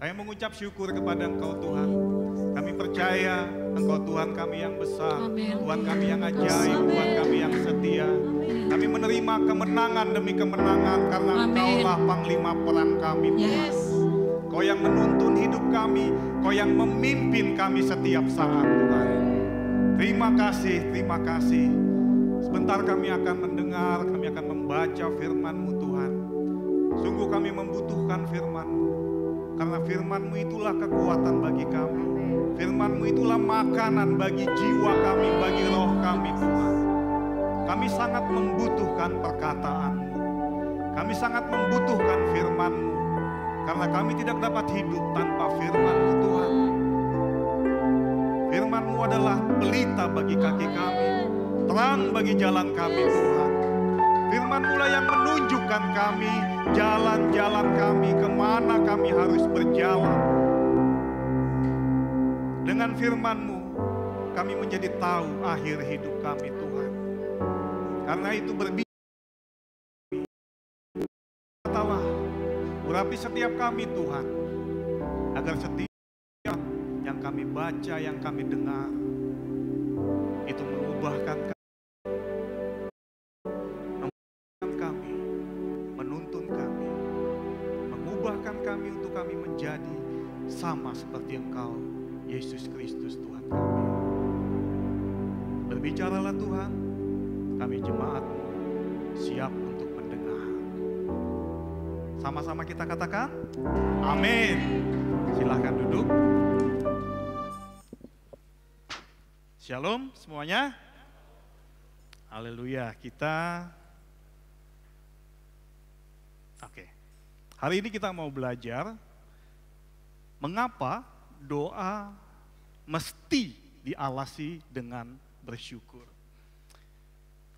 Kami mengucap syukur kepada Engkau Tuhan. Kami percaya Engkau Tuhan kami yang besar, Tuhan kami yang ajaib, Tuhan kami yang setia. Kami menerima kemenangan demi kemenangan karena Engkaulah panglima perang kami Tuhan. Kau yang menuntun hidup kami, Kau yang memimpin kami setiap saat Tuhan. Terima kasih, terima kasih. Sebentar kami akan mendengar, kami akan membaca firman-Mu Tuhan. Sungguh kami membutuhkan firman-Mu. Karena firman-Mu itulah kekuatan bagi kami. Firman-Mu itulah makanan bagi jiwa kami, bagi roh kami Tuhan. Kami sangat membutuhkan perkataan-Mu. Kami sangat membutuhkan firman-Mu. Karena kami tidak dapat hidup tanpa firman-Mu Tuhan. Firman-Mu adalah pelita bagi kaki kami, terang bagi jalan kami Tuhan. Firman-Mu lah yang menunjukkan kami jalan-jalan kami, kemana kami harus berjalan. Dengan firman-Mu kami menjadi tahu akhir hidup kami Tuhan. Karena itu berbicara, urapi setiap kami Tuhan, agar setiap yang kami baca, yang kami dengar, itu mengubahkan kami, menuntun kami, mengubahkan kami untuk kami menjadi sama seperti Engkau, Yesus Kristus Tuhan kami. Berbicaralah Tuhan, kami jemaat-Mu siap untuk mendengar. Sama-sama kita katakan, amin. Silahkan duduk. Shalom semuanya. Haleluya. Hari ini kita mau belajar mengapa doa mesti diawasi dengan bersyukur.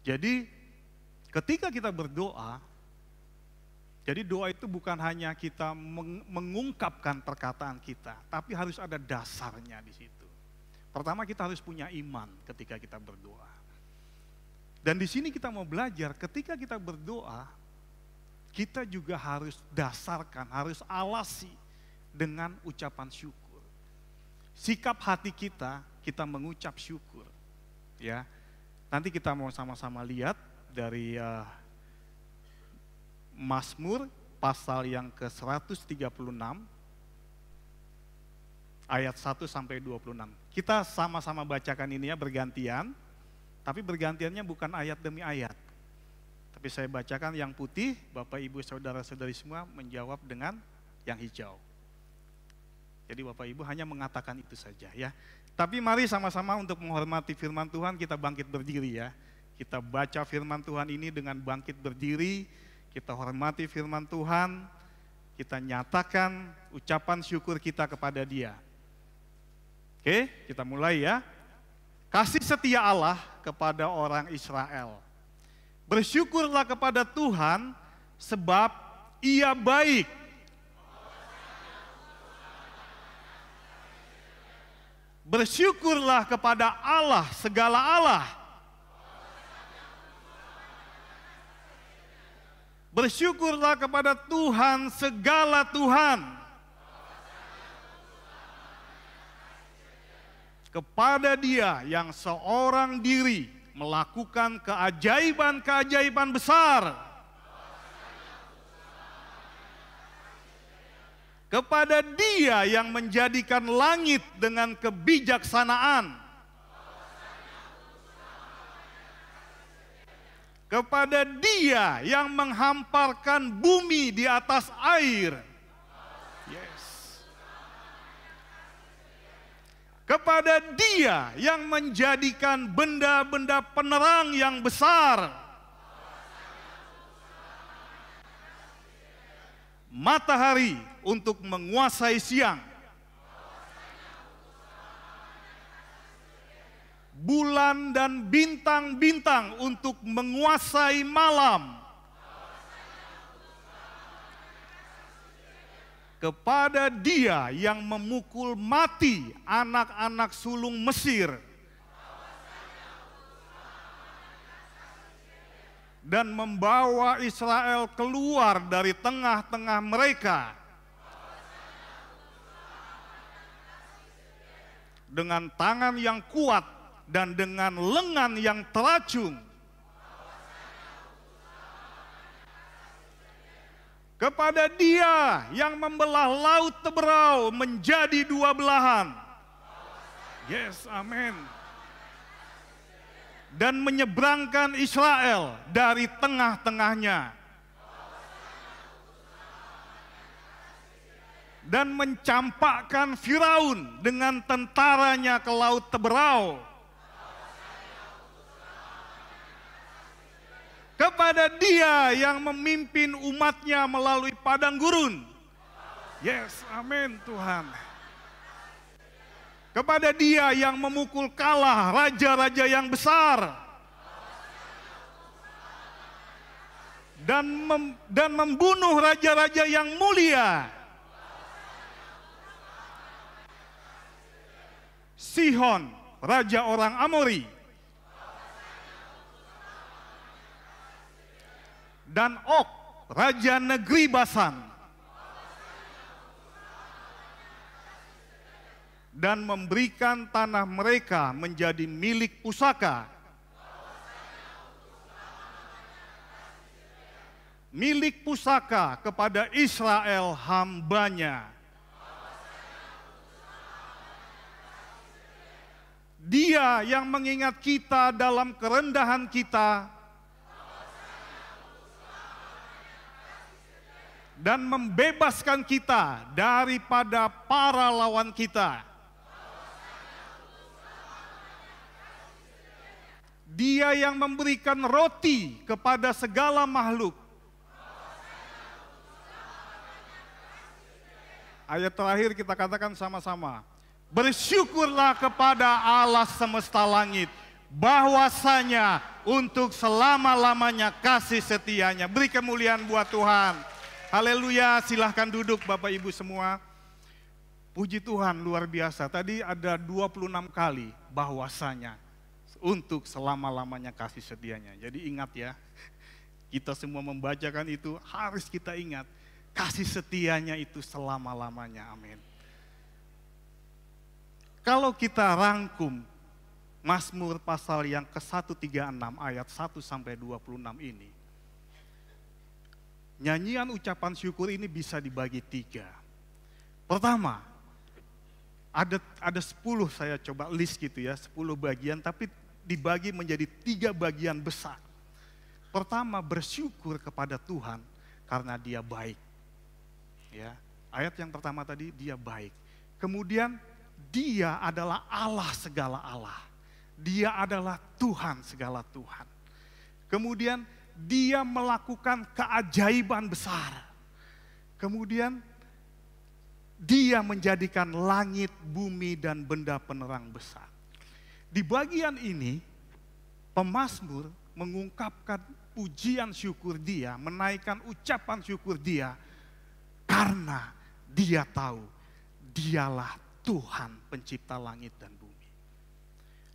Jadi ketika kita berdoa, jadi doa itu bukan hanya kita mengungkapkan perkataan kita, tapi harus ada dasarnya di situ. Pertama kita harus punya iman ketika kita berdoa. Dan di sini kita mau belajar ketika kita berdoa, kita juga harus dasarkan, harus alasi dengan ucapan syukur. Sikap hati kita mengucap syukur. Ya, nanti kita mau sama-sama lihat dari Mazmur pasal yang ke-136 ayat 1 sampai 26. Kita sama-sama bacakan ini ya bergantian, tapi bergantiannya bukan ayat demi ayat. Tapi saya bacakan yang putih, Bapak Ibu Saudara-saudari semua menjawab dengan yang hijau. Jadi Bapak Ibu hanya mengatakan itu saja ya. Tapi mari sama-sama untuk menghormati firman Tuhan kita bangkit berdiri ya. Kita baca firman Tuhan ini dengan bangkit berdiri, kita hormati firman Tuhan, kita nyatakan ucapan syukur kita kepada Dia. Oke, kita mulai ya. Kasih setia Allah kepada orang Israel. Bersyukurlah kepada Tuhan sebab Ia baik. Bersyukurlah kepada Allah segala Allah. Bersyukurlah kepada Tuhan segala Tuhan. Kepada Dia yang seorang diri melakukan keajaiban-keajaiban besar. Kepada Dia yang menjadikan langit dengan kebijaksanaan. Kepada Dia yang menghamparkan bumi di atas air. Yes. Kepada Dia yang menjadikan benda-benda penerang yang besar. Matahari untuk menguasai siang. Bulan dan bintang-bintang untuk menguasai malam. Kepada Dia yang memukul mati anak-anak sulung Mesir. Dan membawa Israel keluar dari tengah-tengah mereka. dengan tangan yang kuat dan dengan lengan yang teracung. Kepada Dia yang membelah laut Teberau menjadi dua belahan. Yes, amin. Dan menyeberangkan Israel dari tengah-tengahnya. Dan mencampakkan Firaun dengan tentaranya ke laut Teberau. Kepada Dia yang memimpin umatnya melalui padang gurun. Yes, amin Tuhan. Kepada Dia yang memukul kalah raja-raja yang besar. Dan membunuh raja-raja yang mulia. Sihon, raja orang Amori. Dan Og, raja negeri Basan. Dan memberikan tanah mereka menjadi milik pusaka. Milik pusaka kepada Israel hambanya. Dia yang mengingat kita dalam kerendahan kita dan membebaskan kita daripada para lawan kita. Dia yang memberikan roti kepada segala makhluk. Ayat terakhir kita katakan sama-sama. Bersyukurlah kepada Allah semesta langit, bahwasanya untuk selama-lamanya kasih setianya. Beri kemuliaan buat Tuhan. Haleluya, silahkan duduk Bapak Ibu semua. Puji Tuhan, luar biasa. Tadi ada 26 kali bahwasanya untuk selama-lamanya kasih setianya. Jadi ingat ya, kita semua membacakan itu harus kita ingat. Kasih setianya itu selama-lamanya, amin. Kalau kita rangkum Mazmur pasal yang ke-136 ayat 1 sampai 26 ini, nyanyian ucapan syukur ini bisa dibagi 3. Pertama, ada 10 saya coba list gitu ya, 10 bagian tapi dibagi menjadi 3 bagian besar. Pertama, bersyukur kepada Tuhan karena Dia baik. Ya, ayat yang pertama tadi, Dia baik. Kemudian Dia adalah Allah segala Allah. Dia adalah Tuhan segala Tuhan. Kemudian Dia melakukan keajaiban besar. Kemudian Dia menjadikan langit, bumi, dan benda penerang besar. Di bagian ini, pemazmur mengungkapkan pujian syukur dia, menaikkan ucapan syukur dia, karena dia tahu Dialah Tuhan pencipta langit dan bumi.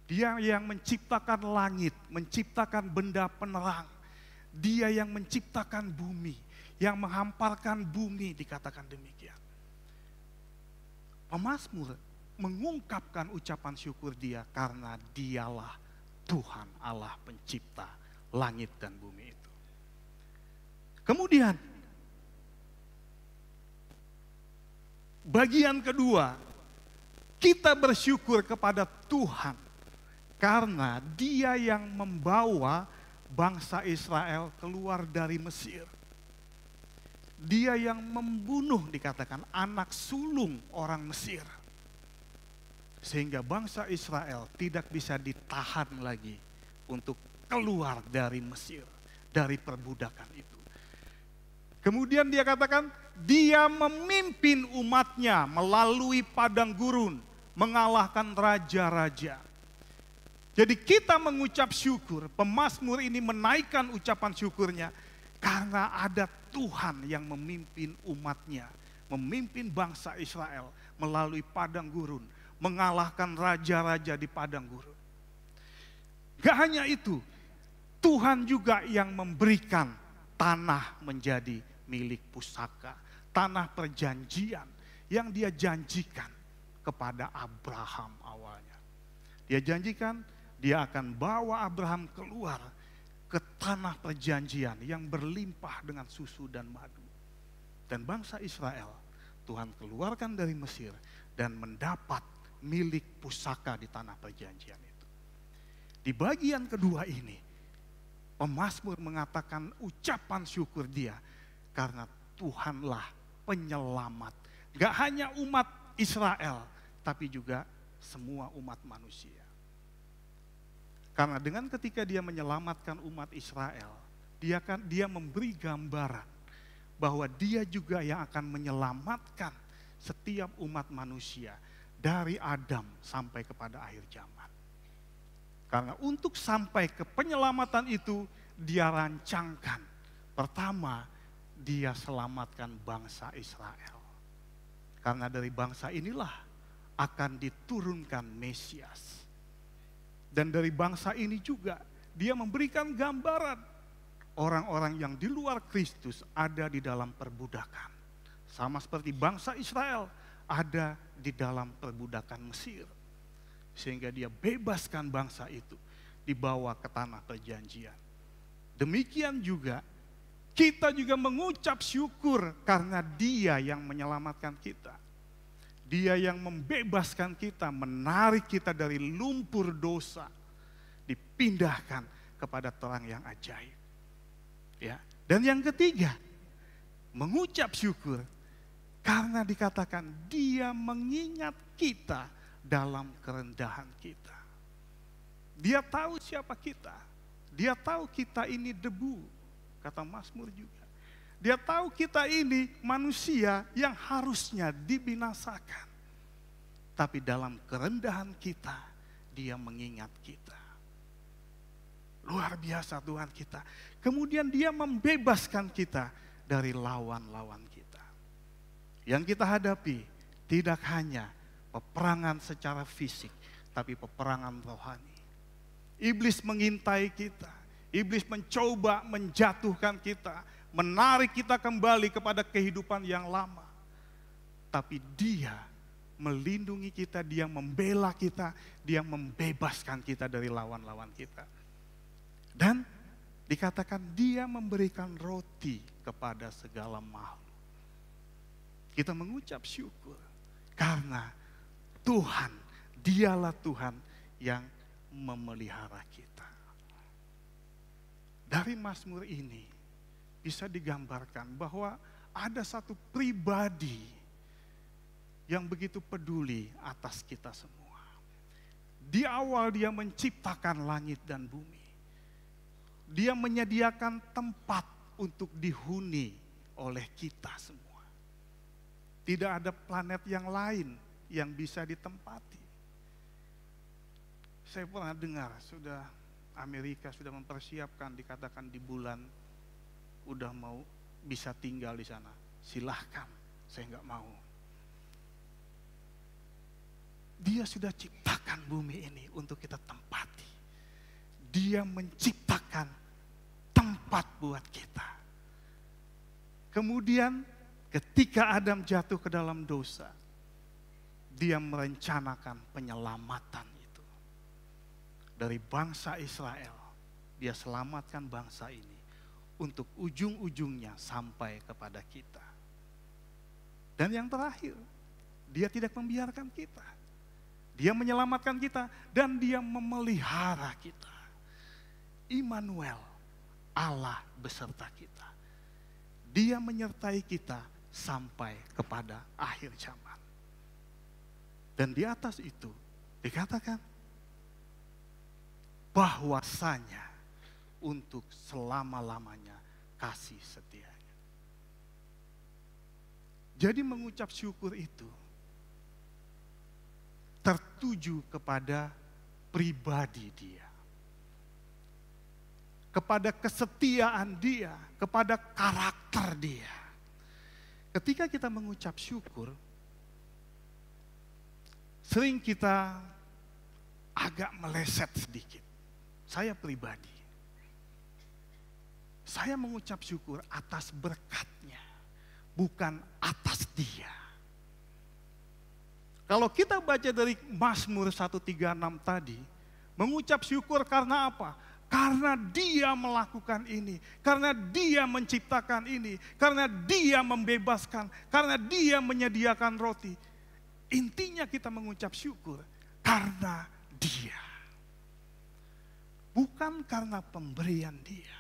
Dia yang menciptakan langit, menciptakan benda penerang. Dia yang menciptakan bumi, yang menghamparkan bumi, dikatakan demikian. Pemazmur mengungkapkan ucapan syukur dia karena Dialah Tuhan Allah pencipta langit dan bumi itu. Kemudian bagian kedua, kita bersyukur kepada Tuhan karena Dia yang membawa bangsa Israel keluar dari Mesir. Dia yang membunuh, dikatakan, anak sulung orang Mesir. Sehingga bangsa Israel tidak bisa ditahan lagi untuk keluar dari Mesir, dari perbudakan itu. Kemudian dia katakan, Dia memimpin umatnya melalui padang gurun, mengalahkan raja-raja. Jadi kita mengucap syukur, pemazmur ini menaikkan ucapan syukurnya, karena ada Tuhan yang memimpin umatnya, memimpin bangsa Israel melalui padang gurun, mengalahkan raja-raja di padang gurun. Gak hanya itu, Tuhan juga yang memberikan tanah menjadi milik pusaka, tanah perjanjian yang Dia janjikan kepada Abraham awalnya. Dia janjikan dia akan bawa Abraham keluar ke tanah perjanjian yang berlimpah dengan susu dan madu. Dan bangsa Israel Tuhan keluarkan dari Mesir dan mendapat milik pusaka di tanah perjanjian itu. Di bagian kedua ini, pemazmur mengatakan ucapan syukur dia karena Tuhanlah penyelamat. Gak hanya umat Israel, tapi juga semua umat manusia. Karena dengan ketika dia menyelamatkan umat Israel, dia memberi gambaran bahwa dia juga yang akan menyelamatkan setiap umat manusia dari Adam sampai kepada akhir zaman. Karena untuk sampai ke penyelamatan itu dia rancangkan. Pertama, dia selamatkan bangsa Israel. Karena dari bangsa inilah akan diturunkan Mesias. Dan dari bangsa ini juga dia memberikan gambaran orang-orang yang di luar Kristus ada di dalam perbudakan. Sama seperti bangsa Israel ada di dalam perbudakan Mesir. Sehingga dia bebaskan bangsa itu, dibawa ke tanah perjanjian. Demikian juga kita juga mengucap syukur karena dia yang menyelamatkan kita. Dia yang membebaskan kita, menarik kita dari lumpur dosa, dipindahkan kepada terang yang ajaib. Ya. Dan yang ketiga, mengucap syukur karena dikatakan dia mengingat kita dalam kerendahan kita. Dia tahu siapa kita. Dia tahu kita ini debu, kata Mazmur juga. Dia tahu kita ini manusia yang harusnya dibinasakan. Tapi dalam kerendahan kita, dia mengingat kita. Luar biasa Tuhan kita. Kemudian dia membebaskan kita dari lawan-lawan kita. Yang kita hadapi tidak hanya peperangan secara fisik, tapi peperangan rohani. Iblis mengintai kita. Iblis mencoba menjatuhkan kita, menarik kita kembali kepada kehidupan yang lama. Tapi dia melindungi kita, dia membela kita, dia membebaskan kita dari lawan-lawan kita. Dan dikatakan dia memberikan roti kepada segala makhluk. Kita mengucap syukur karena Tuhan, dialah Tuhan yang memelihara kita. Dari Mazmur ini bisa digambarkan bahwa ada satu pribadi yang begitu peduli atas kita semua. Di awal dia menciptakan langit dan bumi. Dia menyediakan tempat untuk dihuni oleh kita semua. Tidak ada planet yang lain yang bisa ditempati. Saya pernah dengar Amerika sudah mempersiapkan, dikatakan di bulan udah mau bisa tinggal di sana. Silahkan, saya nggak mau. Dia sudah ciptakan bumi ini untuk kita tempati. Dia menciptakan tempat buat kita. Kemudian ketika Adam jatuh ke dalam dosa, dia merencanakan penyelamatan itu. Dari bangsa Israel, dia selamatkan bangsa ini untuk ujung-ujungnya sampai kepada kita. Dan yang terakhir, dia tidak membiarkan kita. Dia menyelamatkan kita dan dia memelihara kita. Immanuel, Allah beserta kita. Dia menyertai kita sampai kepada akhir zaman. Dan di atas itu dikatakan bahwasanya untuk selama-lamanya kasih setianya. Jadi mengucap syukur itu tertuju kepada pribadi dia. Kepada kesetiaan dia, kepada karakter dia. Ketika kita mengucap syukur, sering kita agak meleset sedikit. Saya pribadi, saya mengucap syukur atas berkatnya, bukan atas dia. Kalau kita baca dari Mazmur 136 tadi, mengucap syukur karena apa? Karena Dia melakukan ini, karena Dia menciptakan ini, karena Dia membebaskan, karena Dia menyediakan roti. Intinya kita mengucap syukur karena Dia. Bukan karena pemberian Dia.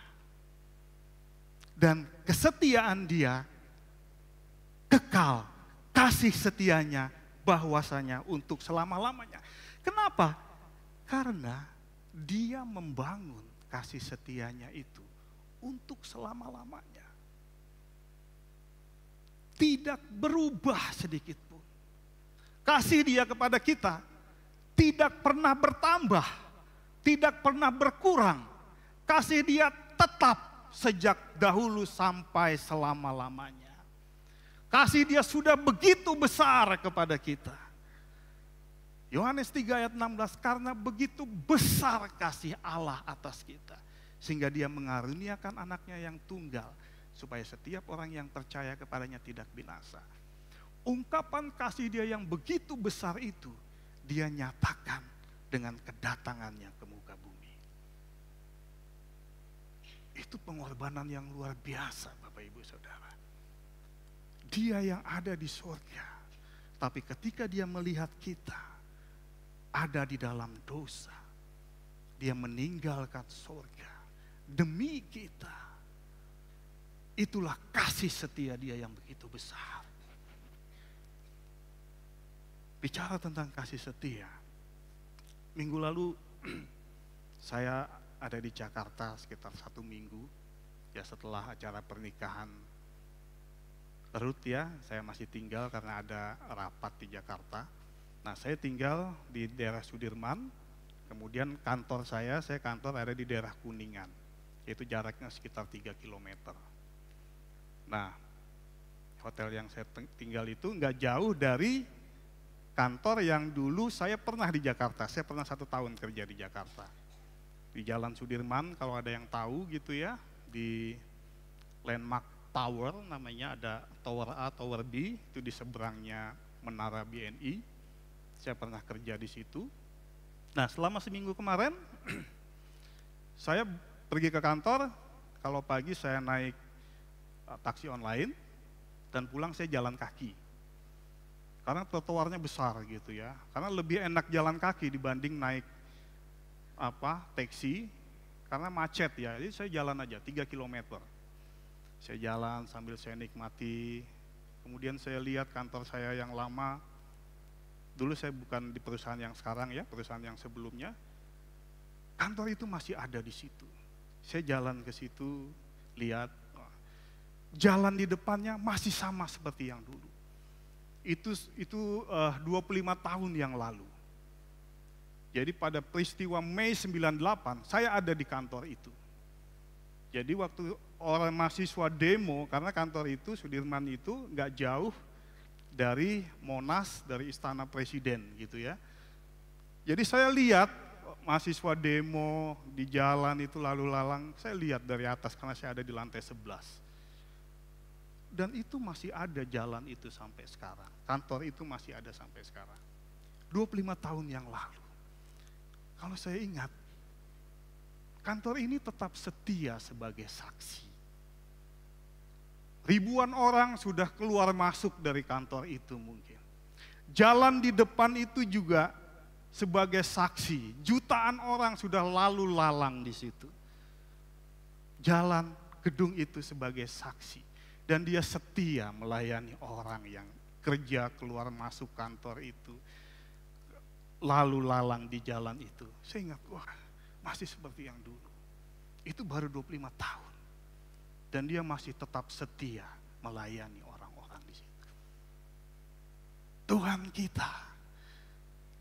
Dan kesetiaan Dia kekal, kasih setianya bahwasanya untuk selama-lamanya. Kenapa? Karena Dia membangun kasih setianya itu untuk selama-lamanya. Tidak berubah sedikit pun. Kasih Dia kepada kita tidak pernah bertambah, tidak pernah berkurang. Kasih Dia tetap sejak dahulu sampai selama-lamanya. Kasih Dia sudah begitu besar kepada kita. Yohanes 3 ayat 16, karena begitu besar kasih Allah atas kita, sehingga Dia mengaruniakan anaknya yang tunggal, supaya setiap orang yang percaya kepadanya tidak binasa. Ungkapan kasih Dia yang begitu besar itu, Dia nyatakan dengan kedatangannya ke muka bumi. Itu pengorbanan yang luar biasa, Bapak Ibu Saudara. Dia yang ada di surga, tapi ketika Dia melihat kita ada di dalam dosa, Dia meninggalkan surga demi kita. Itulah kasih setia Dia yang begitu besar. Bicara tentang kasih setia, minggu lalu saya ada di Jakarta sekitar 1 minggu, ya setelah acara pernikahan Ruth ya, saya masih tinggal karena ada rapat di Jakarta. Nah, saya tinggal di daerah Sudirman, kemudian kantor saya kantor ada di daerah Kuningan, yaitu jaraknya sekitar 3 km. Nah, hotel yang saya tinggal itu nggak jauh dari kantor yang dulu saya pernah di Jakarta. Saya pernah 1 tahun kerja di Jakarta. Di Jalan Sudirman, kalau ada yang tahu gitu ya, di Landmark Tower namanya, ada Tower A, Tower B, itu di seberangnya Menara BNI. Saya pernah kerja di situ. Nah, selama seminggu kemarin, saya pergi ke kantor, kalau pagi saya naik taksi online, dan pulang saya jalan kaki. Karena trotoarnya besar gitu ya, karena lebih enak jalan kaki dibanding naik taksi, karena macet ya, jadi saya jalan aja 3 km. Saya jalan sambil saya nikmati, kemudian saya lihat kantor saya yang lama. Dulu saya bukan di perusahaan yang sekarang ya, perusahaan yang sebelumnya. Kantor itu masih ada di situ. Saya jalan ke situ, lihat, jalan di depannya masih sama seperti yang dulu. Itu 25 tahun yang lalu. Jadi pada peristiwa Mei 98, saya ada di kantor itu. Jadi waktu orang mahasiswa demo, karena kantor itu, Sudirman itu nggak jauh dari Monas, dari Istana Presiden gitu ya. Jadi saya lihat mahasiswa demo di jalan itu lalu lalang, saya lihat dari atas karena saya ada di lantai 11. Dan itu masih ada jalan itu sampai sekarang. Kantor itu masih ada sampai sekarang. 25 tahun yang lalu. Kalau saya ingat, kantor ini tetap setia sebagai saksi. Ribuan orang sudah keluar masuk dari kantor itu mungkin. Jalan di depan itu juga sebagai saksi. Jutaan orang sudah lalu lalang di situ. Jalan gedung itu sebagai saksi. Dan Dia setia melayani orang yang kerja keluar masuk kantor itu. Lalu lalang di jalan itu. Saya ingat, wah, masih seperti yang dulu. Itu baru 25 tahun. Dan Dia masih tetap setia melayani orang-orang di situ. Tuhan kita,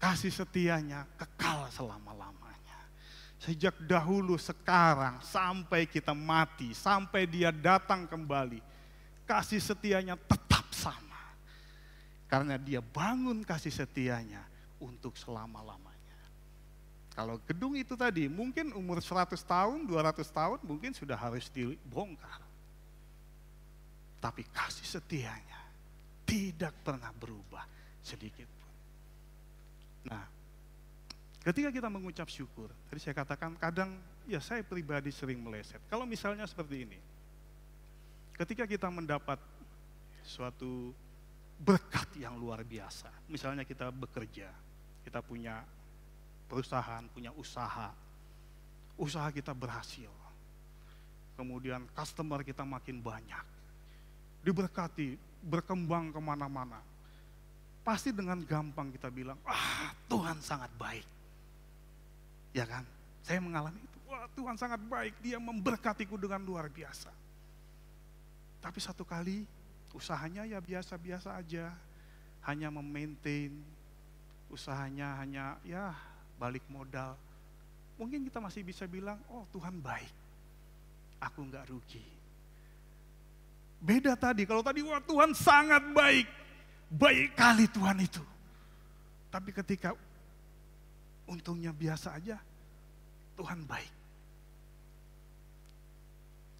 kasih setianya kekal selama-lamanya. Sejak dahulu, sekarang, sampai kita mati, sampai Dia datang kembali, kasih setianya tetap sama. Karena Dia bangun kasih setianya untuk selama-lamanya. Kalau gedung itu tadi mungkin umur 100 tahun, 200 tahun mungkin sudah harus dibongkar. Tapi kasih setianya tidak pernah berubah sedikit pun. Nah, ketika kita mengucap syukur, tadi saya katakan kadang, ya saya pribadi sering meleset. Kalau misalnya seperti ini, ketika kita mendapat suatu berkat yang luar biasa, misalnya kita bekerja, kita punya perusahaan, punya usaha kita berhasil, kemudian customer kita makin banyak, diberkati, berkembang kemana-mana, pasti dengan gampang kita bilang, Tuhan sangat baik. Ya kan? Saya mengalami itu. Wah, Tuhan sangat baik, Dia memberkatiku dengan luar biasa. Tapi satu kali usahanya ya biasa-biasa aja, hanya memaintain, usahanya hanya ya balik modal. Mungkin kita masih bisa bilang, oh Tuhan baik, aku nggak rugi. Beda tadi, kalau tadi wah Tuhan sangat baik, baik kali Tuhan itu. Tapi ketika untungnya biasa aja, Tuhan baik.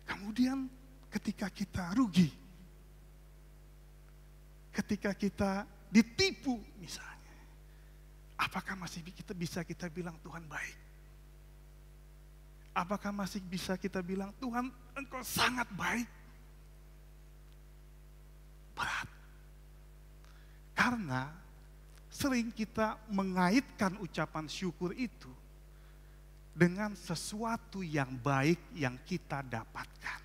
Kemudian ketika kita rugi, ketika kita ditipu misalnya, apakah masih bisa kita bilang Tuhan baik? Apakah masih bisa kita bilang Tuhan Engkau sangat baik? Berat. Karena sering kita mengaitkan ucapan syukur itu dengan sesuatu yang baik yang kita dapatkan.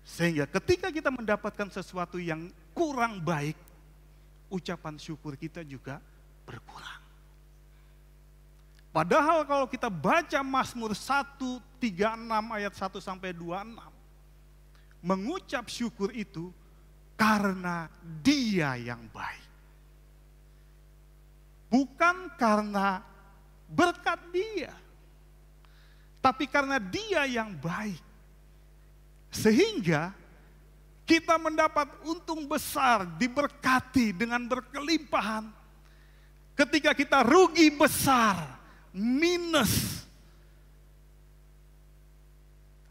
Sehingga ketika kita mendapatkan sesuatu yang kurang baik, ucapan syukur kita juga berkurang. Padahal kalau kita baca Mazmur 136 ayat 1 sampai 26, mengucap syukur itu karena Dia yang baik. Bukan karena berkat Dia, tapi karena Dia yang baik. Sehingga kita mendapat untung besar, diberkati dengan berkelimpahan. Ketika kita rugi besar, minus,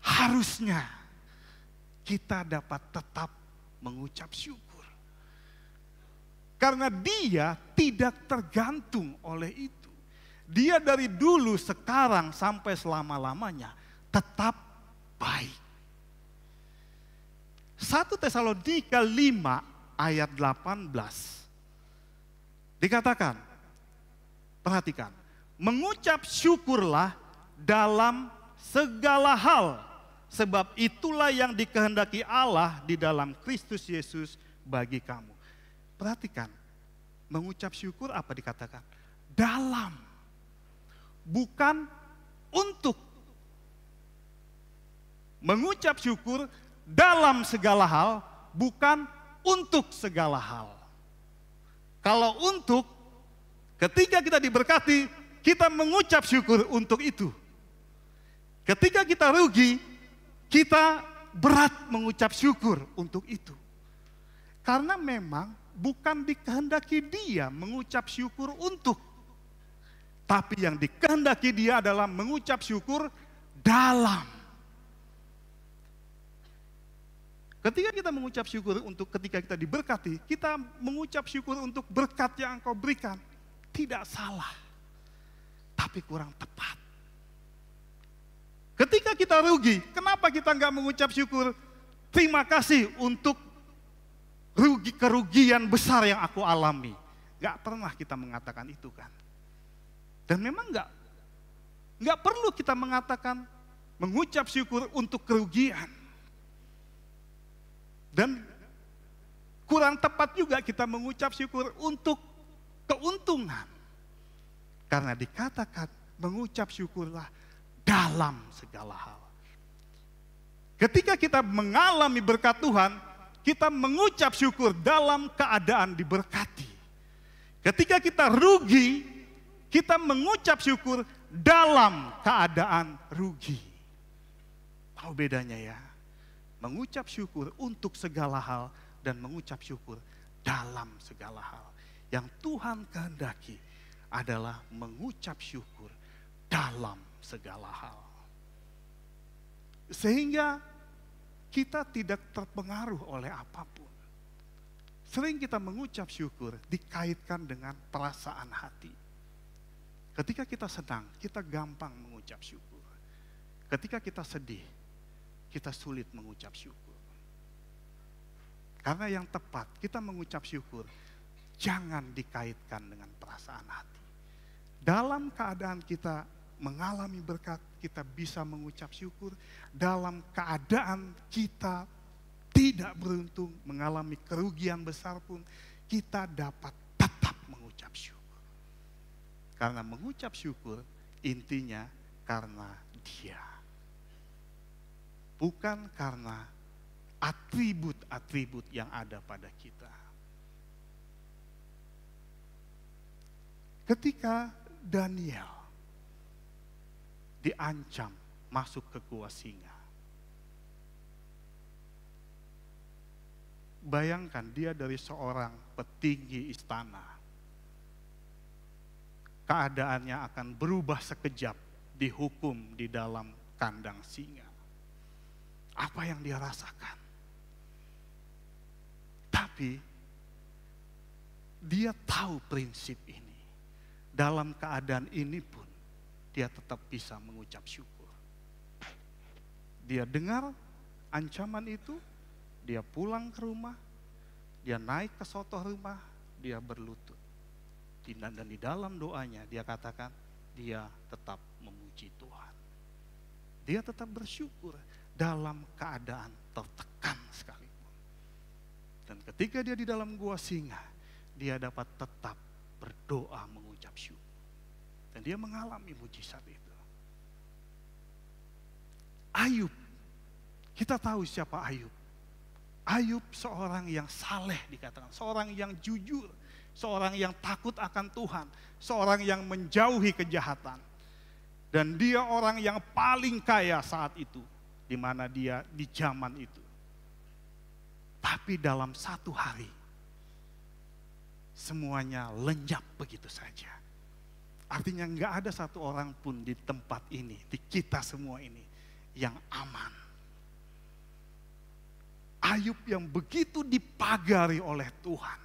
harusnya kita dapat tetap mengucap syukur. Karena Dia tidak tergantung oleh itu. Dia dari dulu, sekarang, sampai selama-lamanya tetap baik. 1 Tesalonika 5 ayat 18 dikatakan, perhatikan, mengucap syukurlah dalam segala hal, sebab itulah yang dikehendaki Allah di dalam Kristus Yesus bagi kamu. Perhatikan, mengucap syukur apa dikatakan? Dalam, bukan untuk. Mengucap syukur dalam segala hal, bukan untuk segala hal. Kalau untuk, ketika kita diberkati, kita mengucap syukur untuk itu. Ketika kita rugi, kita berat mengucap syukur untuk itu. Karena memang bukan dikehendaki Dia mengucap syukur untuk, tapi yang dikehendaki Dia adalah mengucap syukur dalam. Ketika kita mengucap syukur untuk ketika kita diberkati, kita mengucap syukur untuk berkat yang Engkau berikan. Tidak salah, tapi kurang tepat. Ketika kita rugi, kenapa kita nggak mengucap syukur? Terima kasih untuk kerugian besar yang aku alami. Nggak pernah kita mengatakan itu kan. Dan memang nggak perlu kita mengatakan mengucap syukur untuk kerugian. Dan kurang tepat juga kita mengucap syukur untuk keuntungan. Karena dikatakan mengucap syukurlah dalam segala hal. Ketika kita mengalami berkat Tuhan, kita mengucap syukur dalam keadaan diberkati. Ketika kita rugi, kita mengucap syukur dalam keadaan rugi. Tahu bedanya ya? Mengucap syukur untuk segala hal dan mengucap syukur dalam segala hal. Yang Tuhan kehendaki adalah mengucap syukur dalam segala hal. Sehingga kita tidak terpengaruh oleh apapun. Sering kita mengucap syukur dikaitkan dengan perasaan hati. Ketika kita senang, kita gampang mengucap syukur. Ketika kita sedih, kita sulit mengucap syukur. Karena yang tepat, kita mengucap syukur, jangan dikaitkan dengan perasaan hati. Dalam keadaan kita mengalami berkat, kita bisa mengucap syukur. Dalam keadaan kita tidak beruntung, mengalami kerugian besar pun, kita dapat tetap mengucap syukur. Karena mengucap syukur, intinya karena Dia. Bukan karena atribut-atribut yang ada pada kita. Ketika Daniel diancam masuk ke gua singa, bayangkan dia dari seorang petinggi istana. Keadaannya akan berubah sekejap, dihukum di dalam kandang singa. Apa yang dia rasakan? Tapi dia tahu prinsip ini. Dalam keadaan ini pun dia tetap bisa mengucap syukur. Dia dengar ancaman itu, dia pulang ke rumah, dia naik ke sotoh rumah, dia berlutut. Dan di dalam doanya dia katakan, dia tetap memuji Tuhan. Dia tetap bersyukur dalam keadaan tertekan sekalipun. Dan ketika dia di dalam gua singa, dia dapat tetap berdoa mengucap syukur. Dan dia mengalami mujizat itu. Ayub, kita tahu siapa Ayub. Ayub seorang yang saleh dikatakan, seorang yang jujur, seorang yang takut akan Tuhan, seorang yang menjauhi kejahatan. Dan dia orang yang paling kaya saat itu, di mana dia di zaman itu. Tapi dalam satu hari, semuanya lenyap begitu saja. Artinya nggak ada satu orang pun di tempat ini, di kita semua ini, yang aman. Ayub yang begitu dipagari oleh Tuhan,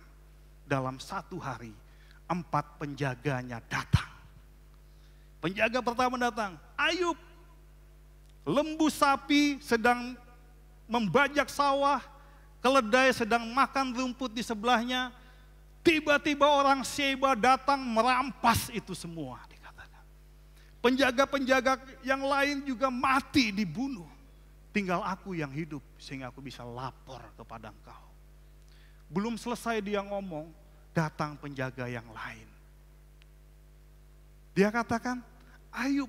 dalam satu hari 4 penjaganya datang. Penjaga pertama datang, Ayub, lembu sapi sedang membajak sawah, keledai sedang makan rumput di sebelahnya. Tiba-tiba orang Sheba datang merampas itu semua, dikatakan. Penjaga-penjaga yang lain juga mati, dibunuh. Tinggal aku yang hidup sehingga aku bisa lapor kepada engkau. Belum selesai dia ngomong, datang penjaga yang lain. Dia katakan, Ayub,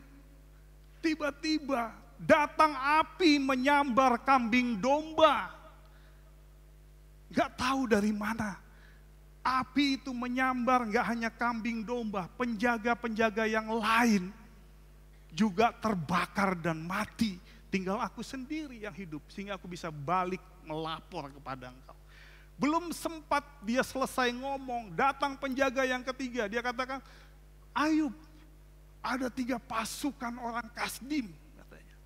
tiba-tiba datang api menyambar kambing domba. Gak tahu dari mana. Api itu menyambar gak hanya kambing domba, penjaga-penjaga yang lain juga terbakar dan mati. Tinggal aku sendiri yang hidup sehingga aku bisa balik melapor kepada engkau. Belum sempat dia selesai ngomong, datang penjaga yang ketiga. Dia katakan, Ayub, ada 3 pasukan orang Kasdim, katanya.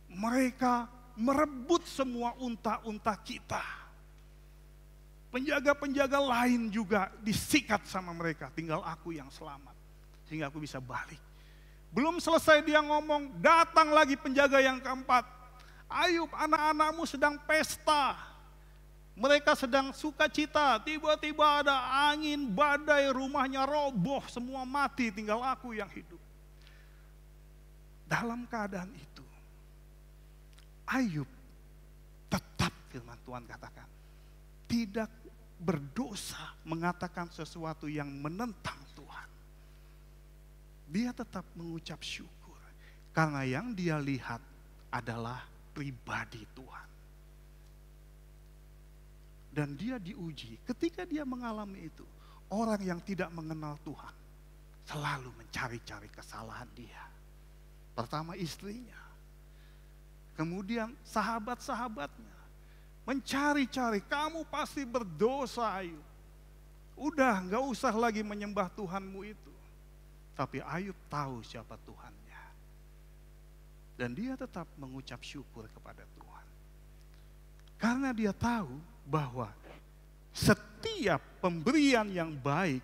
Mereka merebut semua unta-unta kita. Penjaga-penjaga lain juga disikat sama mereka, tinggal aku yang selamat. Sehingga aku bisa balik. Belum selesai dia ngomong, datang lagi penjaga yang keempat. Ayub, anak-anakmu sedang pesta. Mereka sedang sukacita, tiba-tiba ada angin, badai, rumahnya roboh, semua mati, tinggal aku yang hidup. Dalam keadaan itu, Ayub tetap, firman Tuhan katakan, tidak berdosa mengatakan sesuatu yang menentang Tuhan. Dia tetap mengucap syukur, karena yang dia lihat adalah pribadi Tuhan. Dan dia diuji, ketika dia mengalami itu, orang yang tidak mengenal Tuhan selalu mencari-cari kesalahan dia. Pertama istrinya, kemudian sahabat-sahabatnya, mencari-cari, kamu pasti berdosa Ayub. Udah gak usah lagi menyembah Tuhanmu itu. Tapi Ayub tahu siapa Tuhannya. Dan dia tetap mengucap syukur kepada Tuhan. Karena dia tahu bahwa setiap pemberian yang baik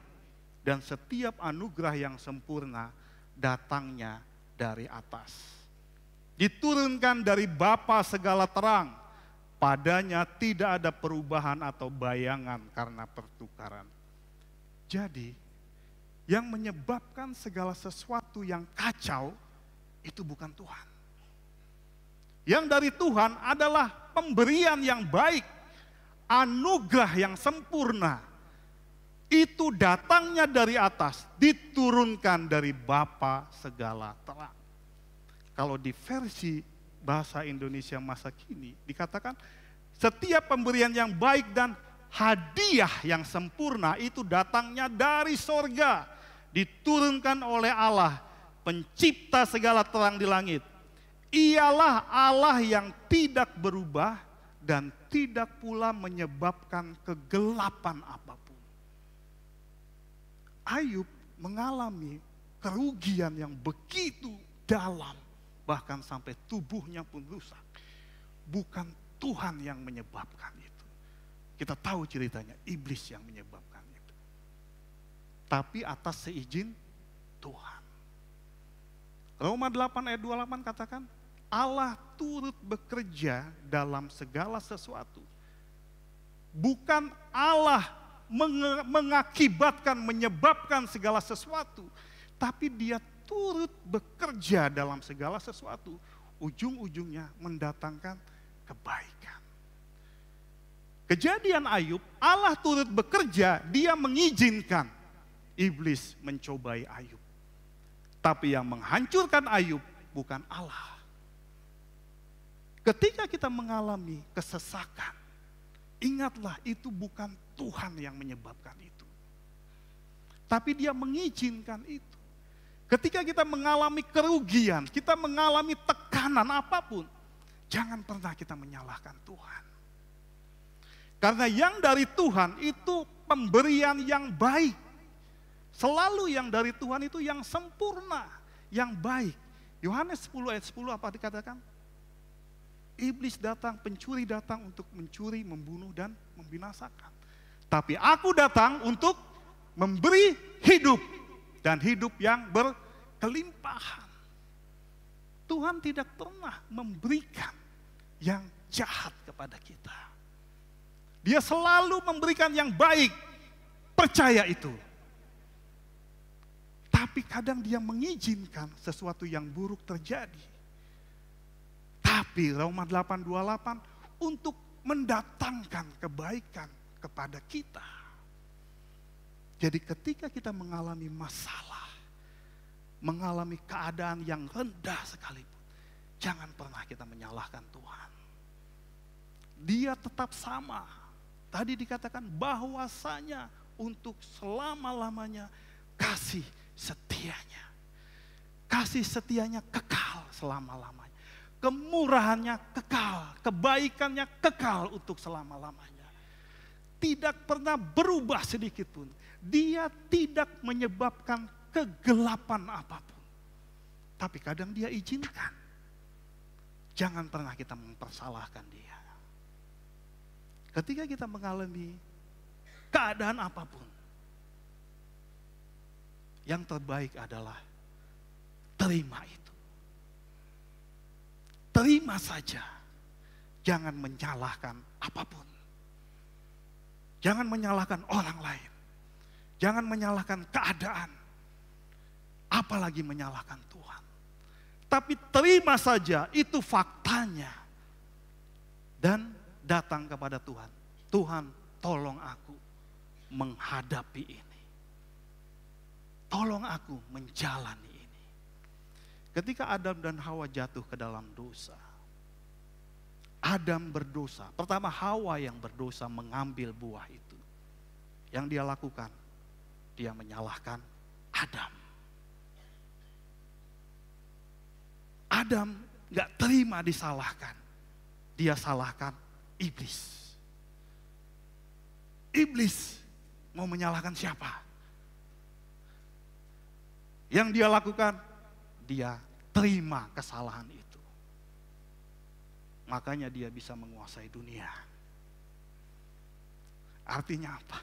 dan setiap anugerah yang sempurna datangnya dari atas. Diturunkan dari Bapa segala terang, padanya tidak ada perubahan atau bayangan karena pertukaran. Jadi, yang menyebabkan segala sesuatu yang kacau itu bukan Tuhan. Yang dari Tuhan adalah pemberian yang baik, anugerah yang sempurna. Itu datangnya dari atas, diturunkan dari Bapa segala terang. Kalau di versi bahasa Indonesia masa kini dikatakan setiap pemberian yang baik dan hadiah yang sempurna itu datangnya dari sorga, diturunkan oleh Allah, pencipta segala terang di langit. Ialah Allah yang tidak berubah dan tidak pula menyebabkan kegelapan apapun. Ayub mengalami kerugian yang begitu dalam, bahkan sampai tubuhnya pun rusak. Bukan Tuhan yang menyebabkan itu. Kita tahu ceritanya, iblis yang menyebabkan itu. Tapi atas seizin Tuhan. Roma 8 ayat 28 katakan, Allah turut bekerja dalam segala sesuatu. Bukan Allah mengakibatkan, menyebabkan segala sesuatu, tapi Dia turut bekerja dalam segala sesuatu. Ujung-ujungnya mendatangkan kebaikan. Kejadian Ayub, Allah turut bekerja, Dia mengizinkan iblis mencobai Ayub. Tapi yang menghancurkan Ayub bukan Allah. Ketika kita mengalami kesesakan, ingatlah itu bukan Tuhan yang menyebabkan itu. Tapi Dia mengizinkan itu. Ketika kita mengalami kerugian, kita mengalami tekanan apapun, jangan pernah kita menyalahkan Tuhan. Karena yang dari Tuhan itu pemberian yang baik. Selalu yang dari Tuhan itu yang sempurna, yang baik. Yohanes 10 ayat 10 apa dikatakan? Iblis datang, pencuri datang untuk mencuri, membunuh, dan membinasakan. Tapi aku datang untuk memberi hidup, dan hidup yang berkelimpahan. Tuhan tidak pernah memberikan yang jahat kepada kita. Dia selalu memberikan yang baik, percaya itu. Tapi kadang Dia mengizinkan sesuatu yang buruk terjadi. Tapi Roma 8:28 untuk mendatangkan kebaikan kepada kita. Jadi ketika kita mengalami masalah, mengalami keadaan yang rendah sekalipun, jangan pernah kita menyalahkan Tuhan. Dia tetap sama. Tadi dikatakan bahwasanya untuk selama-lamanya kasih setianya. Kasih setianya kekal selama-lamanya. Kemurahannya kekal, kebaikannya kekal untuk selama-lamanya. Tidak pernah berubah sedikit pun. Dia tidak menyebabkan kegelapan apapun. Tapi kadang Dia izinkan. Jangan pernah kita mempersalahkan Dia. Ketika kita mengalami keadaan apapun, yang terbaik adalah terima itu. Terima saja, jangan menyalahkan apapun. Jangan menyalahkan orang lain. Jangan menyalahkan keadaan. Apalagi menyalahkan Tuhan. Tapi terima saja, itu faktanya. Dan datang kepada Tuhan. Tuhan, tolong aku menghadapi ini. Tolong aku menjalani ini. Ketika Adam dan Hawa jatuh ke dalam dosa, Adam berdosa. Pertama Hawa yang berdosa mengambil buah itu. Yang dia lakukan, dia menyalahkan Adam. Adam gak terima disalahkan. Dia salahkan iblis. Iblis mau menyalahkan siapa? Yang dia lakukan, dia terima kesalahan itu. Makanya dia bisa menguasai dunia. Artinya apa?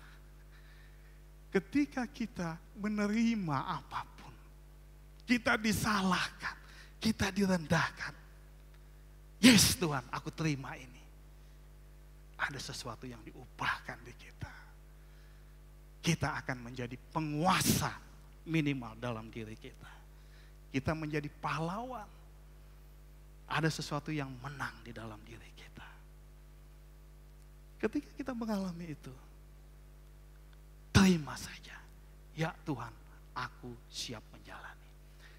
Ketika kita menerima apapun, kita disalahkan, kita direndahkan. Yes Tuhan, aku terima ini. Ada sesuatu yang diubahkan di kita. Kita akan menjadi penguasa minimal dalam diri kita. Kita menjadi pahlawan. Ada sesuatu yang menang di dalam diri kita. Ketika kita mengalami itu, terima saja. Ya Tuhan, aku siap menjalani.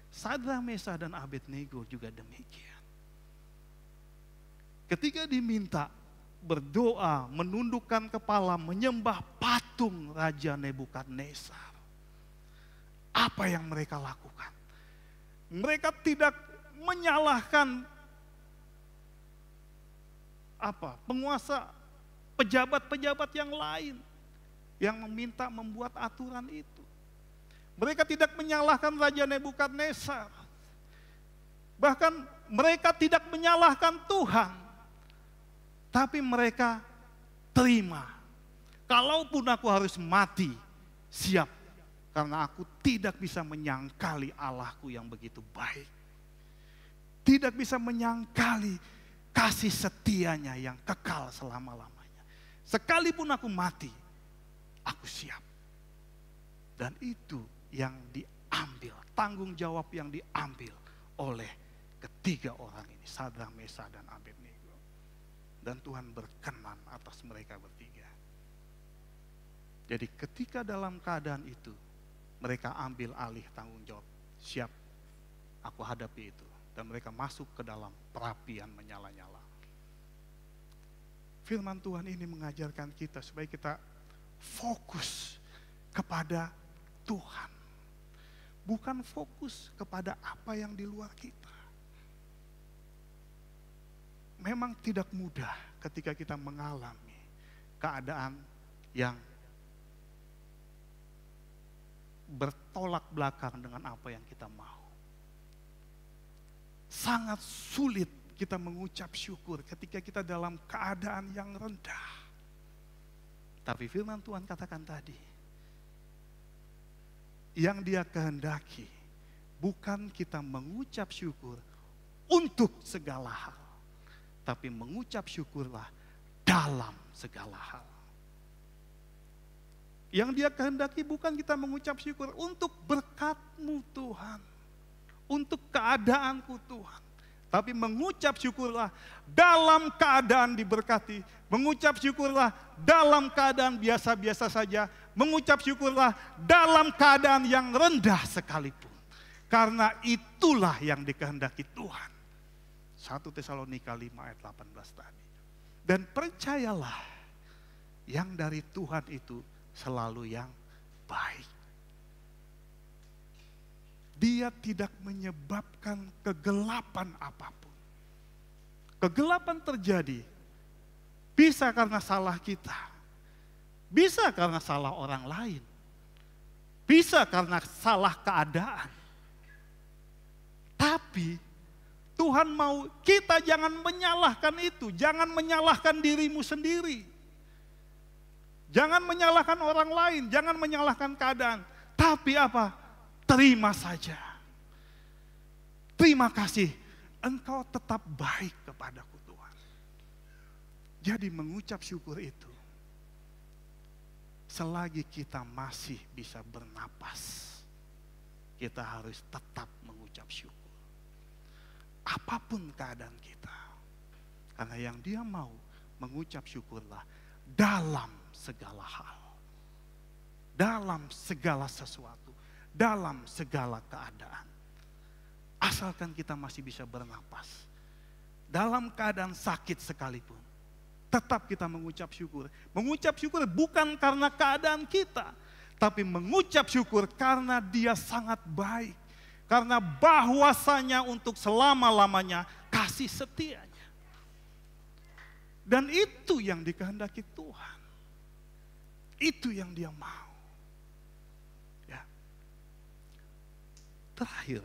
Sadrak, Mesakh, dan Abednego juga demikian. Ketika diminta berdoa, menundukkan kepala, menyembah patung Raja Nebukadnezar, apa yang mereka lakukan? Mereka tidak menyalahkan penguasa, pejabat-pejabat yang lain yang meminta membuat aturan itu. Mereka tidak menyalahkan Raja Nebukadnezar. Bahkan mereka tidak menyalahkan Tuhan. Tapi mereka terima. Kalaupun aku harus mati, siap. Karena aku tidak bisa menyangkali Allahku yang begitu baik. Tidak bisa menyangkali kasih setianya yang kekal selama-lamanya. Sekalipun aku mati, aku siap. Dan itu yang diambil, tanggung jawab yang diambil oleh ketiga orang ini, Sadrak, Mesakh, dan Abednego. Dan Tuhan berkenan atas mereka bertiga. Jadi ketika dalam keadaan itu, mereka ambil alih tanggung jawab. Siap, aku hadapi itu. Dan mereka masuk ke dalam perapian menyala-nyala. Firman Tuhan ini mengajarkan kita supaya kita fokus kepada Tuhan. Bukan fokus kepada apa yang di luar kita. Memang tidak mudah ketika kita mengalami keadaan yang bertolak belakang dengan apa yang kita mau. Sangat sulit kita mengucap syukur ketika kita dalam keadaan yang rendah. Tapi firman Tuhan katakan tadi, yang Dia kehendaki bukan kita mengucap syukur untuk segala hal, tapi mengucap syukurlah dalam segala hal. Yang Dia kehendaki bukan kita mengucap syukur untuk berkat-Mu Tuhan, untuk keadaanku Tuhan, tapi mengucap syukurlah dalam keadaan diberkati, mengucap syukurlah dalam keadaan biasa-biasa saja, mengucap syukurlah dalam keadaan yang rendah sekalipun. Karena itulah yang dikehendaki Tuhan. 1 Tesalonika 5 ayat 18 tadi. Dan percayalah, yang dari Tuhan itu selalu yang baik. Dia tidak menyebabkan kegelapan apapun. Kegelapan terjadi bisa karena salah kita, bisa karena salah orang lain, bisa karena salah keadaan. Tapi Tuhan mau kita jangan menyalahkan itu, jangan menyalahkan dirimu sendiri. Jangan menyalahkan orang lain, jangan menyalahkan keadaan. Tapi apa? Terima saja. Terima kasih, Engkau tetap baik kepadaku Tuhan. Jadi mengucap syukur itu, selagi kita masih bisa bernapas, kita harus tetap mengucap syukur. Apapun keadaan kita. Karena yang Dia mau, mengucap syukurlah dalam segala hal. Dalam segala sesuatu. Dalam segala keadaan. Asalkan kita masih bisa bernapas. Dalam keadaan sakit sekalipun, tetap kita mengucap syukur. Mengucap syukur bukan karena keadaan kita, tapi mengucap syukur karena Dia sangat baik. Karena bahwasanya untuk selama-lamanya kasih setianya. Dan itu yang dikehendaki Tuhan. Itu yang Dia mau. Ya. Terakhir,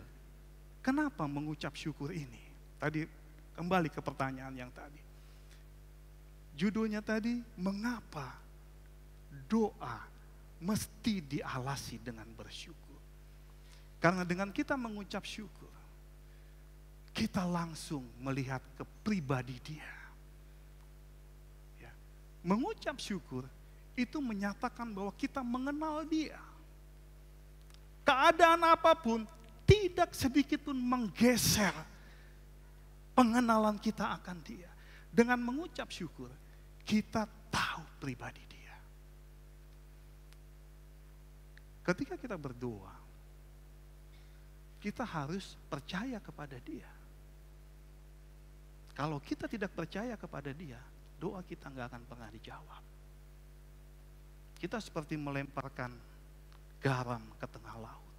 kenapa mengucap syukur ini? Tadi kembali ke pertanyaan yang tadi. Judulnya tadi, mengapa doa mesti dialasi dengan bersyukur. Karena dengan kita mengucap syukur, kita langsung melihat ke pribadi Dia. Ya. Mengucap syukur itu menyatakan bahwa kita mengenal Dia. Keadaan apapun tidak sedikit pun menggeser pengenalan kita akan Dia. Dengan mengucap syukur, kita tahu pribadi Dia. Ketika kita berdoa, kita harus percaya kepada Dia. Kalau kita tidak percaya kepada Dia, doa kita nggak akan pernah dijawab. Kita seperti melemparkan garam ke tengah laut.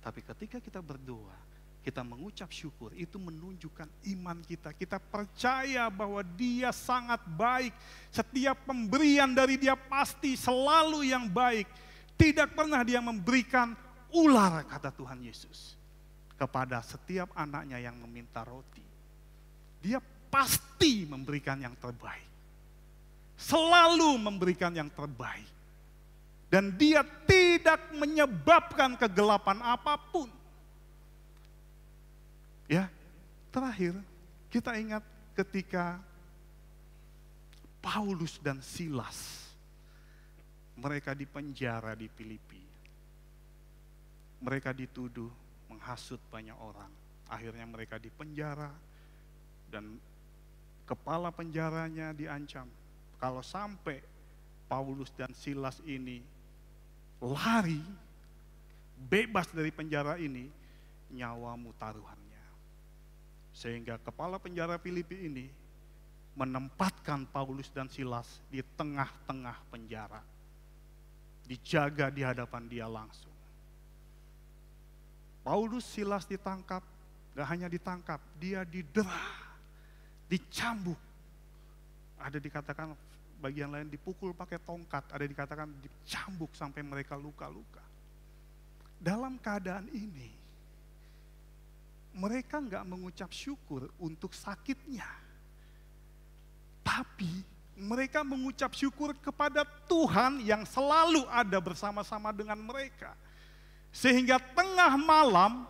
Tapi ketika kita berdoa, kita mengucap syukur, itu menunjukkan iman kita. Kita percaya bahwa Dia sangat baik. Setiap pemberian dari Dia pasti selalu yang baik. Tidak pernah Dia memberikan ular, kata Tuhan Yesus, kepada setiap anaknya yang meminta roti. Dia pasti memberikan yang terbaik. Selalu memberikan yang terbaik. Dan Dia tidak menyebabkan kegelapan apapun. Ya, terakhir kita ingat ketika Paulus dan Silas, mereka dipenjara di Filipi. Mereka dituduh menghasut banyak orang. Akhirnya mereka dipenjara dan kepala penjaranya diancam. Kalau sampai Paulus dan Silas ini lari, bebas dari penjara ini, nyawamu taruhannya. Sehingga kepala penjara Filipi ini menempatkan Paulus dan Silas di tengah-tengah penjara. Dijaga di hadapan dia langsung. Paulus, Silas ditangkap, gak hanya ditangkap, dia didera, dicambuk. Ada dikatakan bagian lain dipukul pakai tongkat, ada dikatakan dicambuk sampai mereka luka-luka. Dalam keadaan ini, mereka nggak mengucap syukur untuk sakitnya. Tapi mereka mengucap syukur kepada Tuhan yang selalu ada bersama-sama dengan mereka. Sehingga tengah malam,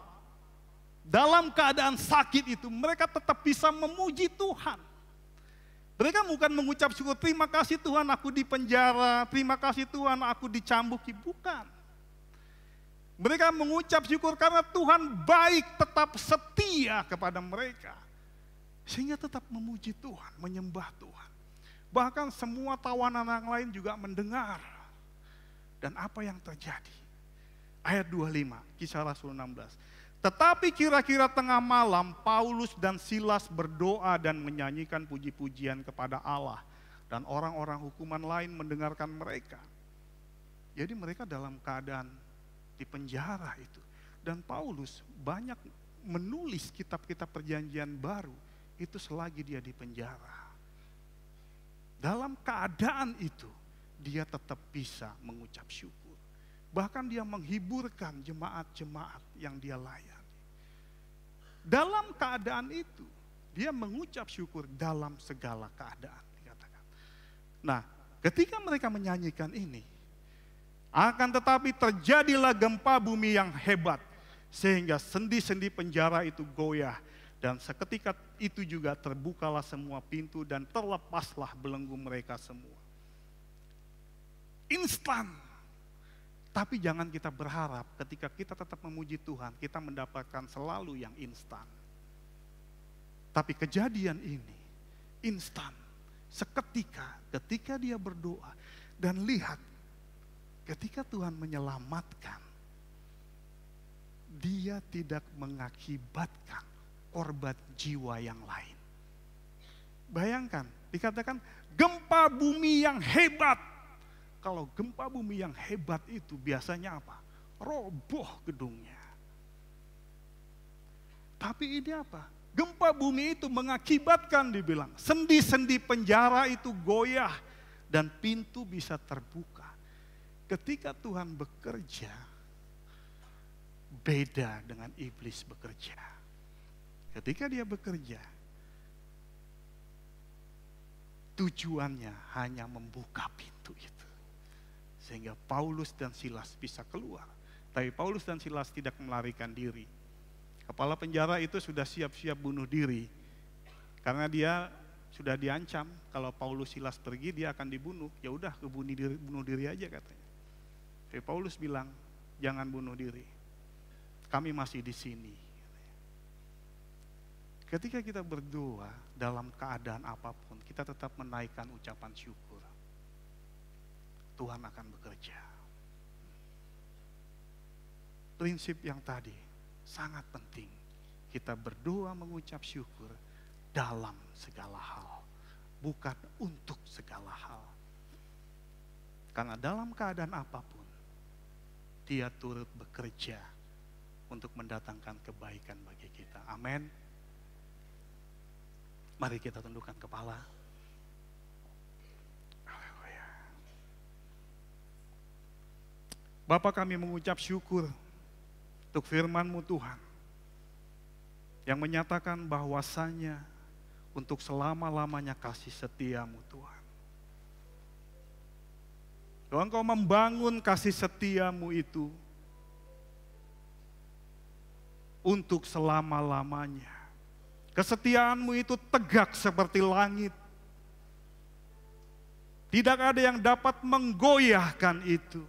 dalam keadaan sakit itu, mereka tetap bisa memuji Tuhan. Mereka bukan mengucap syukur, terima kasih Tuhan aku di penjara, terima kasih Tuhan aku dicambuki, bukan. Mereka mengucap syukur karena Tuhan baik, tetap setia kepada mereka. Sehingga tetap memuji Tuhan, menyembah Tuhan. Bahkan semua tawanan yang lain juga mendengar. Dan apa yang terjadi? Ayat 25, Kisah Rasul 16. Tetapi kira-kira tengah malam, Paulus dan Silas berdoa dan menyanyikan puji-pujian kepada Allah. Dan orang-orang hukuman lain mendengarkan mereka. Jadi mereka dalam keadaan di penjara itu. Dan Paulus banyak menulis kitab-kitab perjanjian baru itu selagi dia di penjara. Dalam keadaan itu dia tetap bisa mengucap syukur. Bahkan dia menghiburkan jemaat-jemaat yang dia layani. Dalam keadaan itu dia mengucap syukur dalam segala keadaan, dikatakan. Nah, ketika mereka menyanyikan ini, akan tetapi terjadilah gempa bumi yang hebat, sehingga sendi-sendi penjara itu goyah, dan seketika itu juga terbukalah semua pintu dan terlepaslah belenggu mereka semua. Instan. Tapi jangan kita berharap ketika kita tetap memuji Tuhan, kita mendapatkan selalu yang instan. Tapi kejadian ini instan. Seketika ketika dia berdoa dan lihat, ketika Tuhan menyelamatkan, dia tidak mengakibatkan korban jiwa yang lain. Bayangkan, dikatakan gempa bumi yang hebat. Kalau gempa bumi yang hebat itu biasanya apa? Roboh gedungnya. Tapi ini apa? Gempa bumi itu mengakibatkan, dibilang, sendi-sendi penjara itu goyah dan pintu bisa terbuka. Ketika Tuhan bekerja, beda dengan iblis bekerja. Ketika dia bekerja, tujuannya hanya membuka pintu itu. sehingga Paulus dan Silas bisa keluar. Tapi Paulus dan Silas tidak melarikan diri. Kepala penjara itu sudah siap-siap bunuh diri, karena dia sudah diancam kalau Paulus Silas pergi dia akan dibunuh. Ya udah, bunuh diri aja katanya. Tapi Paulus bilang, jangan bunuh diri, kami masih di sini. Ketika kita berdoa dalam keadaan apapun, kita tetap menaikkan ucapan syukur. Tuhan akan bekerja. Prinsip yang tadi sangat penting. Kita berdoa mengucap syukur dalam segala hal, bukan untuk segala hal. Karena dalam keadaan apapun, Dia turut bekerja untuk mendatangkan kebaikan bagi kita. Amin. Mari kita tundukkan kepala. Haleluya. Bapa, kami mengucap syukur untuk firman-Mu Tuhan, yang menyatakan bahwasannya untuk selama-lamanya kasih setia-Mu Tuhan. Bahwa Engkau membangun kasih setia-Mu itu untuk selama-lamanya. Kesetiaan-Mu itu tegak seperti langit. Tidak ada yang dapat menggoyahkan itu.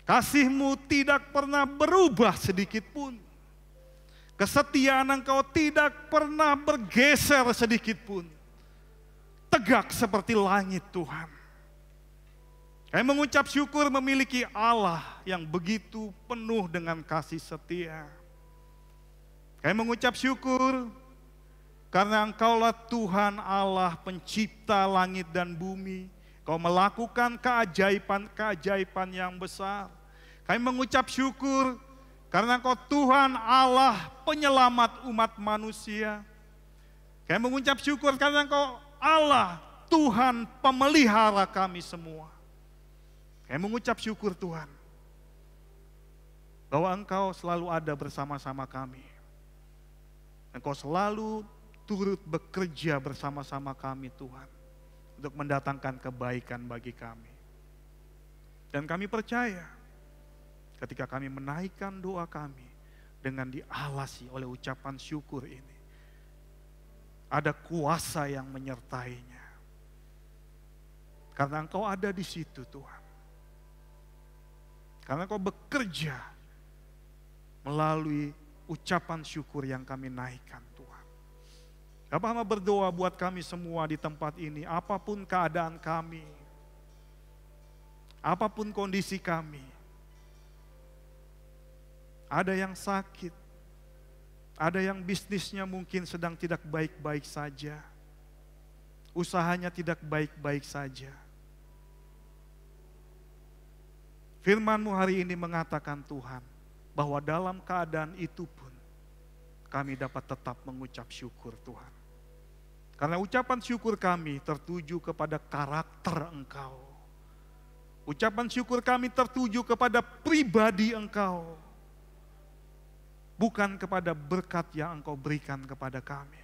Kasih-Mu tidak pernah berubah sedikit pun. Kesetiaan Engkau tidak pernah bergeser sedikit pun. Tegak seperti langit Tuhan. Kami mengucap syukur memiliki Allah yang begitu penuh dengan kasih setia. Kami mengucap syukur karena Engkaulah Tuhan Allah pencipta langit dan bumi. Kau melakukan keajaiban-keajaiban yang besar. Kami mengucap syukur karena Engkau Tuhan Allah penyelamat umat manusia. Kami mengucap syukur karena Engkau Allah Tuhan pemelihara kami semua. Kami mengucap syukur Tuhan bahwa Engkau selalu ada bersama-sama kami. Engkau selalu turut bekerja bersama-sama kami Tuhan, untuk mendatangkan kebaikan bagi kami. Dan kami percaya ketika kami menaikkan doa kami dengan dialasi oleh ucapan syukur ini, ada kuasa yang menyertainya. Karena Engkau ada di situ Tuhan. Karena Engkau bekerja melalui ucapan syukur yang kami naikkan Tuhan. Bapak hamba berdoa buat kami semua di tempat ini, apapun keadaan kami, apapun kondisi kami. Ada yang sakit, ada yang bisnisnya mungkin sedang tidak baik-baik saja, usahanya tidak baik-baik saja. Firman-Mu hari ini mengatakan Tuhan, bahwa dalam keadaan itu pun kami dapat tetap mengucap syukur Tuhan. Karena ucapan syukur kami tertuju kepada karakter Engkau. Ucapan syukur kami tertuju kepada pribadi Engkau. Bukan kepada berkat yang Engkau berikan kepada kami.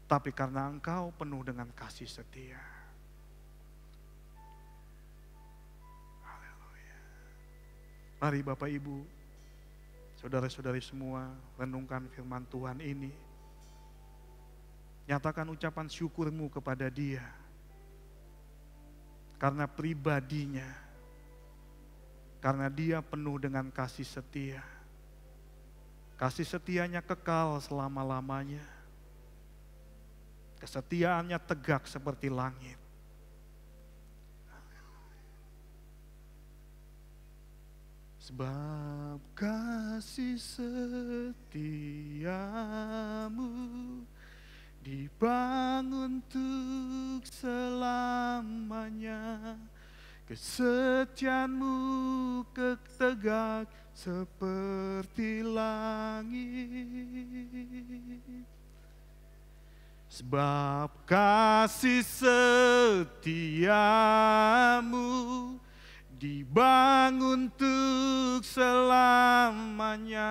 Tapi karena Engkau penuh dengan kasih setia. Haleluya. Mari Bapak Ibu, saudara-saudari semua, renungkan firman Tuhan ini. Nyatakan ucapan syukur-Mu kepada Dia. Karena pribadinya, karena Dia penuh dengan kasih setia. Kasih setianya kekal selama-lamanya. Kesetiaannya tegak seperti langit. Sebab kasih setiamu dibangun untuk selamanya. Kesetiaanmu tegak seperti langit. Sebab kasih setiamu dibangun untuk selamanya.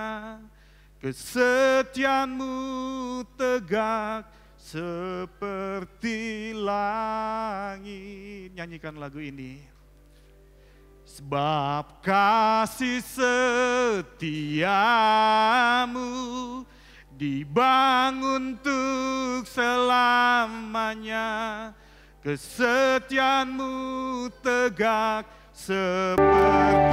Kesetiaanmu tegak seperti langit. Nyanyikan lagu ini. Sebab kasih setiamu dibangun untuk selamanya, kesetiaanmu tegak seperti